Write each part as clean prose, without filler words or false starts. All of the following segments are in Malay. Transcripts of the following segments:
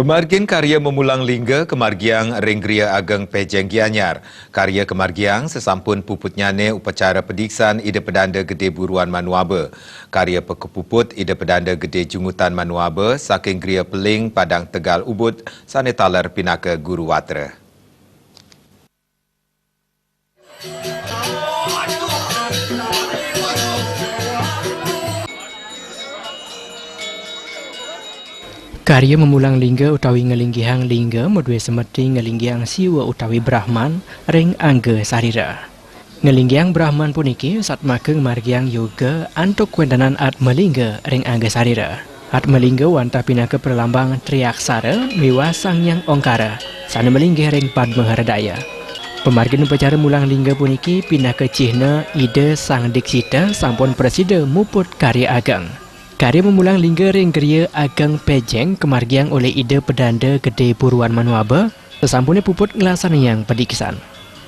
Pemargin karya memulang lingga kemargiang Renggria Ageng Pejeng Gianyar. Karya kemargiang sesampun puput nyane upacara pediksan Ida Pedanda Gede Buruan Manuaba. Karya pekepuput Ida Pedanda Gede Jungutan Manuaba saking Gria Peling Padang Tegal Ubud sane talar pinaka Guru Watra. Karya memulang lingga utawi ngelinggihang lingga medue semeti ngelinggihang siwa utawi Brahman ring angga sarira. Ngelinggihang Brahman puniki sat makeng margiang yoga antuk wendanan at melingga ring angga sarira. At melingga wanta pinaka perlambang triaksara miwa sangyang ongkara sana melinggih ring padma haradaya. Pemargin upacara mulang lingga puniki pinaka cihna ide sang diksita sampun presida muput karya ageng. Karya memulang lingga Renggria Ageng Pejeng kemargiang oleh Ida Pedanda Gede Buruan Manuaba sesampunnya puput ngelasaniyang pediksan.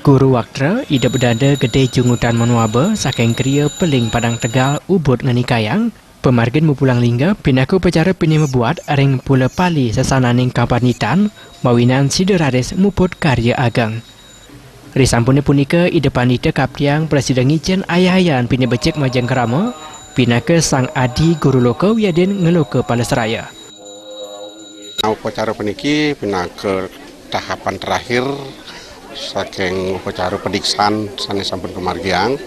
Guru Watra Ida Pedanda Gede Jungutan Manuaba saking Gria Peling Padang Tegal Ubud nganikayang pemargin memulang lingga pinaku upacara pini membuat ring pula pali sesananing kapanitan mawinan sideraris muput karya ageng. Risampune punika Ida Panita Kaptiang Presiden Ngicen ayahayan pini becek majang kerama pinaka sang adi guru loka wiaden ngeloka Palesraya. Upacara peniki pinaka tahapan terakhir saking upacara pediksan sanes sampun kemargiang.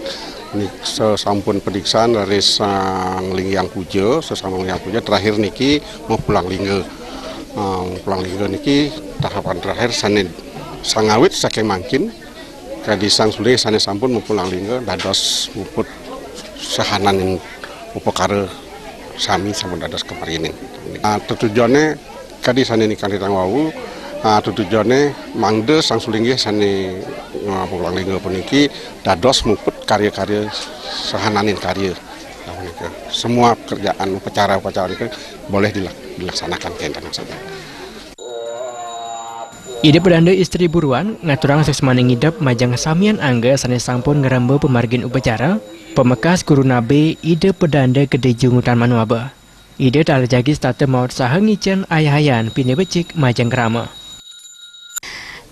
Sesampun pediksan dari sang lingyang puja, sesama lingyang puja terakhir niki mau pulang lingga. Pulang lingga niki tahapan terakhir sanes sangawit saking mangkin kadi sang sule sanes sampun mau pulang lingga dados muput sahanan upakara sami sampun dados kemargining. Tujuannya kadi sane nikan ditang wau, tujuannya mangde sang sulinggih sane pulang lingga puniki dados muput karya-karya sahananin karya. Semua pekerjaan upacara-upacara itu boleh dilaksanakan kenten saja. Ida Pedanda istri buruan ngaturang seksmaning idap majang samian angga sane sampun ngeramba pemargin upacara pemekas guru nabe Ida Pedanda Gede Jungutan Manuaba. Ida tarjagi stata maut saha ngicen ayahayan pini becik majang krama.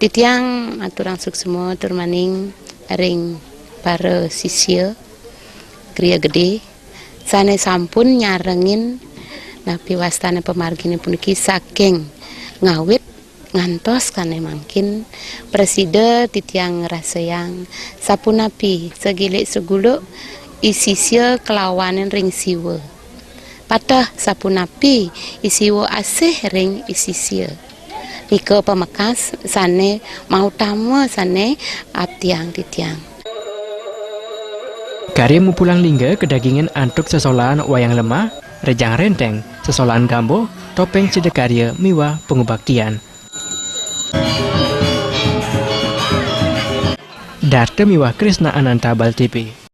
Titiang aturang suksemo turmaning ring para sisya Gria Gede sane sampun nyarengin napi wastana pemargin puniki saking ngawit ngantos kane mangkin presida titiang ngerasayang sapunapi segilik seguluk isisya kelawanan ring siwa patah sapunapi isiwa asih ring isisya nika pemekas sane mau tamu sane abtiang titiang. Karya mupulang lingga kedagingan antuk sesolaan wayang lemah rejang renteng sesolaan gambo topeng cedekarya miwa pengubaktian. Darta miwah Krisna Ananta Bal TV.